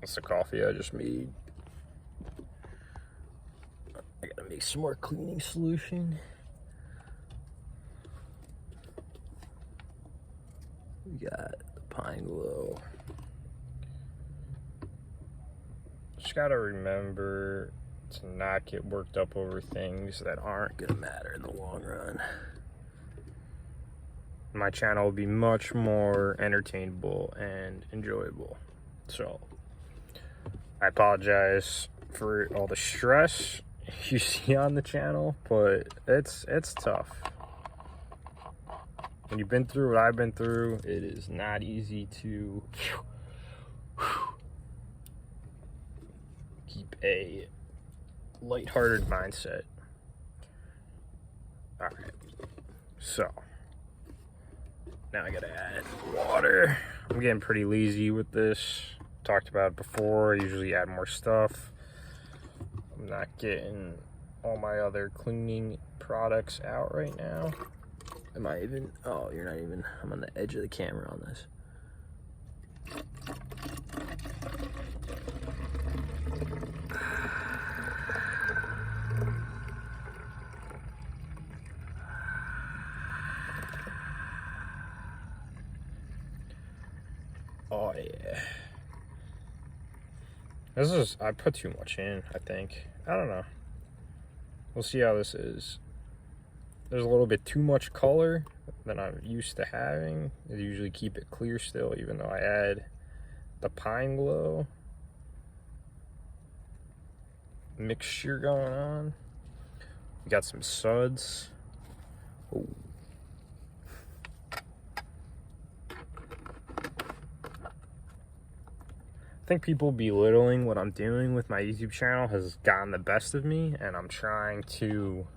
That's the coffee I just made. I gotta make some more cleaning solution. We got the Bigalow. Just gotta remember to not get worked up over things that aren't gonna matter in the long run. My channel will be much more entertainable and enjoyable. So I apologize for all the stress you see on the channel, but it's tough. When you've been through what I've been through, it is not easy to keep a lighthearted mindset. All right, so now I gotta add water. I'm getting pretty lazy with this. Talked about it before. I usually add more stuff. I'm not getting all my other cleaning products out right now. Am I even? Oh, you're not even. I'm on the edge of the camera on this. Oh yeah. This is, I put too much in, I think. I don't know. We'll see how this is. There's a little bit too much color than I'm used to having. I usually keep it clear still, even though I add the Bigalow mixture going on. We got some suds. Ooh. I think people belittling what I'm doing with my YouTube channel has gotten the best of me, and I'm trying to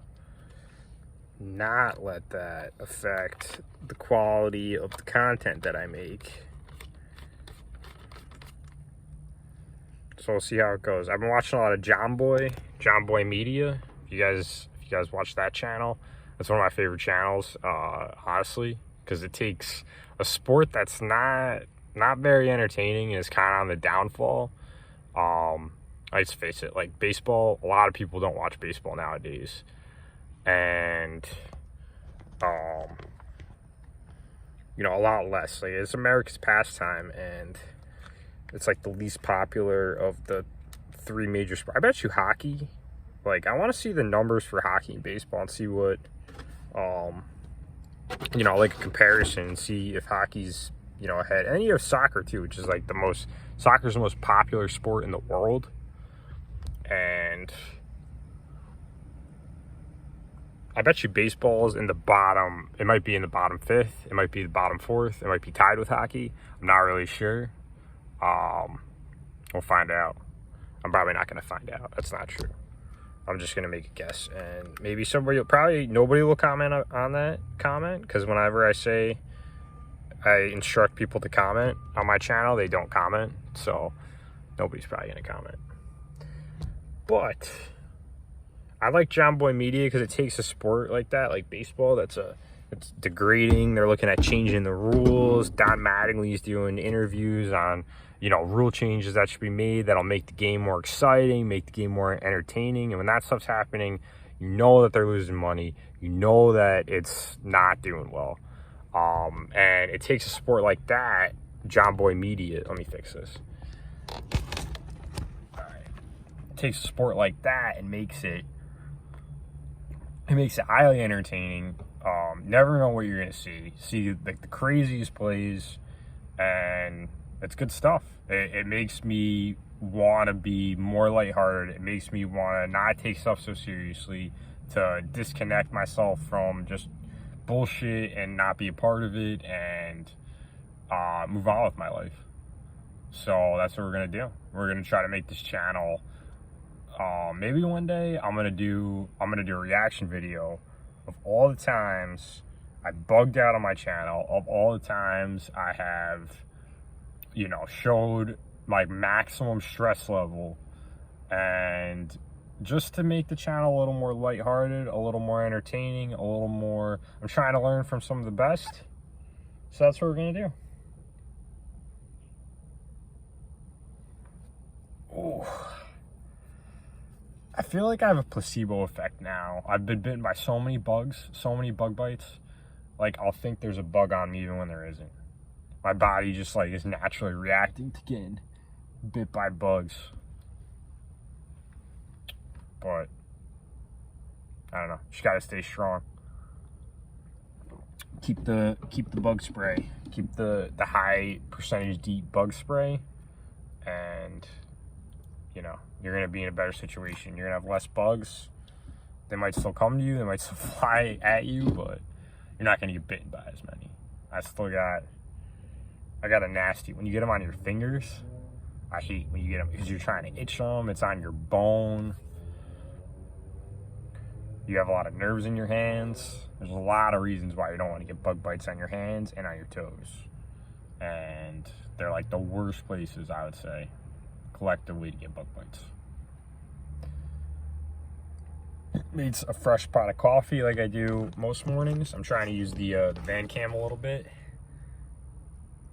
not let that affect the quality of the content that I make. So we'll see how it goes. I've been watching a lot of John Boy Media. If you guys watch that channel, that's one of my favorite channels, honestly, because it takes a sport that's not very entertaining and is kind of on the downfall. I just face it, like baseball, a lot of people don't watch baseball nowadays, and you know, a lot less. Like, it's America's pastime, and it's like the least popular of the three major sports. I bet you hockey, like, I want to see the numbers for hockey and baseball and see what you know, like a comparison, see if hockey's, you know, ahead. And you have soccer too, which is like soccer's the most popular sport in the world. And I bet you baseball's in the bottom, it might be in the bottom fifth, it might be the bottom fourth, it might be tied with hockey. I'm not really sure. We'll find out. I'm probably not gonna find out. That's not true. I'm just gonna make a guess, and maybe nobody will comment on that comment, because whenever I instruct people to comment on my channel, they don't comment, so nobody's probably gonna comment. But I like John Boy Media because it takes a sport like that, like baseball, it's degrading. They're looking at changing the rules. Don Mattingly's doing interviews on, you know, rule changes that should be made that'll make the game more exciting, make the game more entertaining. And when that stuff's happening, you know that they're losing money. You know that it's not doing well. And it takes a sport like that, John Boy Media. Let me fix this. All right. It takes a sport like that and makes it highly entertaining. Never know what you're gonna see like the craziest plays, and it's good stuff. It makes me want to be more lighthearted. It makes me want to not take stuff so seriously, to disconnect myself from just bullshit and not be a part of it, and move on with my life. So that's what we're gonna do. We're gonna try to make this channel, maybe one day I'm gonna do a reaction video of all the times I bugged out on my channel, of all the times I have, you know, showed my maximum stress level, and just to make the channel a little more lighthearted, a little more entertaining, a little more, I'm trying to learn from some of the best. So that's what we're gonna do. Oh, I feel like I have a placebo effect now. I've been bitten by so many bugs, so many bug bites. Like, I'll think there's a bug on me even when there isn't. My body just, like, is naturally reacting to getting bit by bugs. But, I don't know. Just gotta stay strong. Keep the bug spray. Keep the high percentage deep bug spray. And, you know, you're going to be in a better situation. You're going to have less bugs. They might still come to you. They might still fly at you, but you're not going to get bitten by as many. I got a nasty, when you get them on your fingers, I hate when you get them because you're trying to itch them. It's on your bone. You have a lot of nerves in your hands. There's a lot of reasons why you don't want to get bug bites on your hands and on your toes. And they're like the worst places, I would say, collectively, to get bug bites. Made a fresh pot of coffee like I do most mornings. I'm trying to use the van cam a little bit.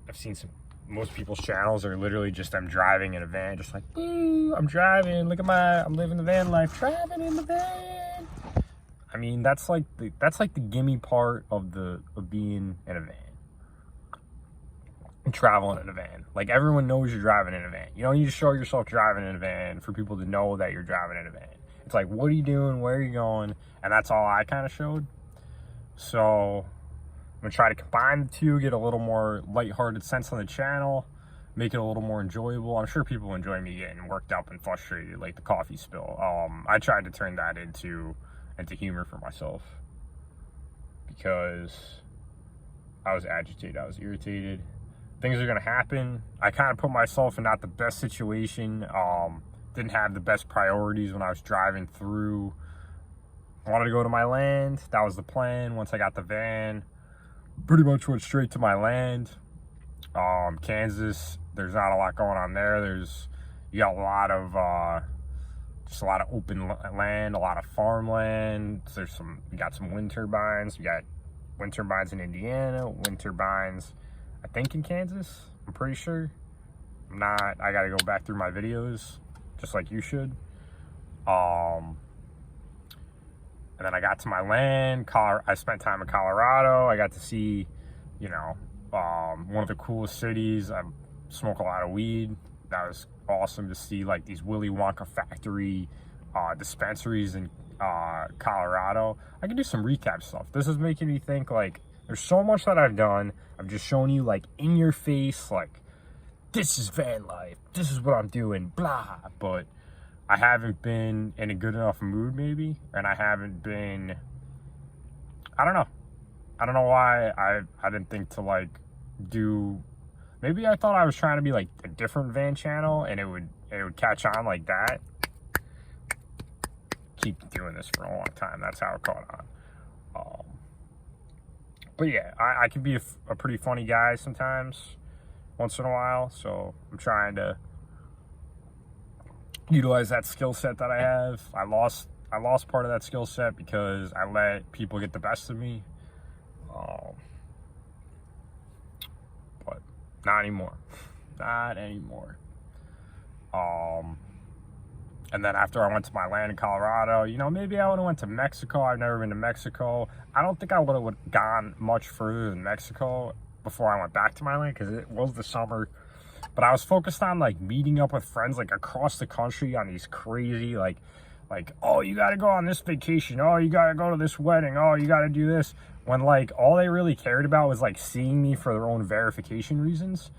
I've seen most people's channels are literally just them driving in a van, just like, ooh, I'm driving, look at I'm living the van life, driving in the van. I mean, that's like the gimme part of being in a van. And traveling in a van. Like, everyone knows you're driving in a van. You don't need to show yourself driving in a van for people to know that you're driving in a van. It's like, what are you doing? Where are you going? And that's all I kind of showed. So I'm gonna try to combine the two, get a little more lighthearted sense on the channel, make it a little more enjoyable. I'm sure people enjoy me getting worked up and frustrated, like the coffee spill. I tried to turn that into humor for myself because I was agitated, I was irritated. Things are gonna happen. I kind of put myself in not the best situation. Didn't have the best priorities when I was driving through. I wanted to go to my land. That was the plan. Once I got the van, pretty much went straight to my land. Kansas, there's not a lot going on there. You got a lot of just a lot of open land, a lot of farmland. We got some wind turbines. We got wind turbines in Indiana, wind turbines, I think, in Kansas. I'm pretty sure. I gotta go back through my videos, just like you should. And then I got to my land. I spent time in Colorado. I got to see, you know, one of the coolest cities. I smoke a lot of weed. That was awesome to see, like, these Willy Wonka factory dispensaries in Colorado. I can do some recap stuff. This is making me think, like, there's so much that I've done. I've just shown you, like, in your face, like, this is van life. This is what I'm doing, blah. But I haven't been in a good enough mood, maybe. And I haven't been, I don't know why I didn't think to, like, do, maybe I thought I was trying to be, like, a different van channel and it would catch on like that. Keep doing this for a long time. That's how it caught on. But yeah, I can be a pretty funny guy sometimes, once in a while. So I'm trying to utilize that skill set that I have. I lost part of that skill set because I let people get the best of me. But not anymore. Not anymore. And then after I went to my land in Colorado, you know, maybe I would have went to Mexico. I've never been to Mexico. I don't think I would have gone much further than Mexico before I went back to my land because it was the summer. But I was focused on, like, meeting up with friends, like, across the country on these crazy, like, oh, you got to go on this vacation. Oh, you got to go to this wedding. Oh, you got to do this. When, like, all they really cared about was, like, seeing me for their own verification reasons.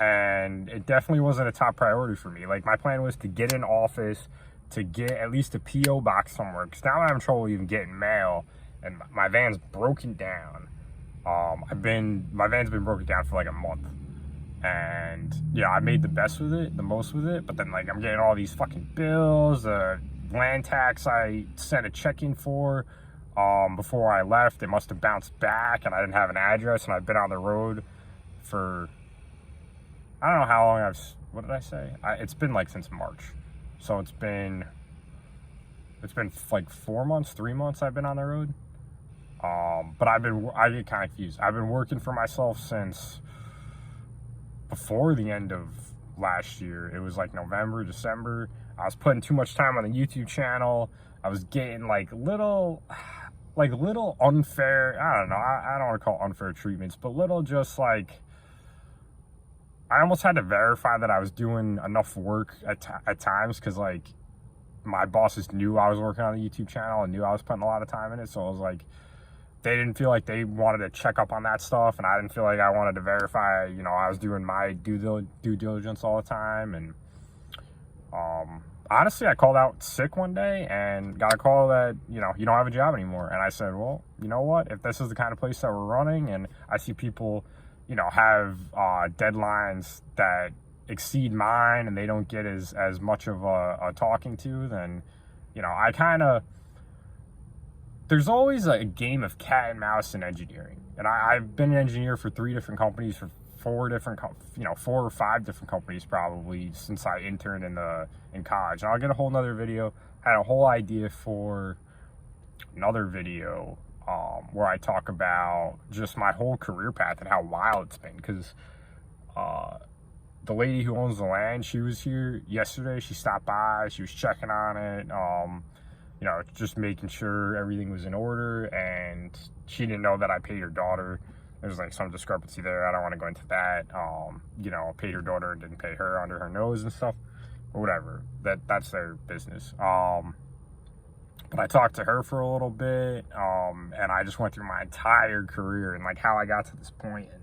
And it definitely wasn't a top priority for me. Like, my plan was to get in office, to get at least a P.O. box somewhere. Because now I'm having trouble even getting mail. And my van's broken down. My van's been broken down for, like, a month. And, yeah, I made the most with it. But then, like, I'm getting all these fucking bills. Land tax I sent a check in for before I left. It must have bounced back. And I didn't have an address. And I've been on the road for, I don't know how long what did I say? It's been, like, since March. So it's been like 4 months, 3 months I've been on the road. But I get kind of confused. I've been working for myself since before the end of last year. It was like November, December. I was putting too much time on the YouTube channel. I was getting like little unfair, I don't know, I don't want to call it unfair treatments, but little just like, I almost had to verify that I was doing enough work at times, because like my bosses knew I was working on the YouTube channel and knew I was putting a lot of time in it. So it was like, they didn't feel like they wanted to check up on that stuff, and I didn't feel like I wanted to verify, you know, I was doing my due diligence all the time. And honestly, I called out sick one day and got a call that, you know, you don't have a job anymore. And I said, well, you know what, if this is the kind of place that we're running, and I see people, you know, have deadlines that exceed mine and they don't get as much of a talking to, then, you know, I kind of, there's always a game of cat and mouse in engineering. And I've been an engineer for 3 different companies, for 4 or 5 different companies probably, since I interned in college. And I'll get a whole nother video. I had a whole idea for another video where I talk about just my whole career path and how wild it's been. Because the lady who owns the land, she was here yesterday. She stopped by. She was checking on it. You know, just making sure everything was in order. And she didn't know that I paid her daughter. There's like some discrepancy there. I don't want to go into that. You know, paid her daughter and didn't pay her under her nose and stuff, or whatever. That's their business. But I talked to her for a little bit, and I just went through my entire career and like how I got to this point. And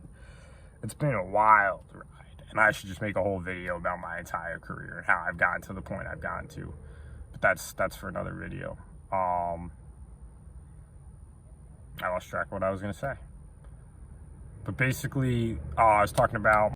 it's been a wild ride. And I should just make a whole video about my entire career and how I've gotten to the point I've gotten to. But that's for another video. I lost track of what I was gonna say. But basically, I was talking about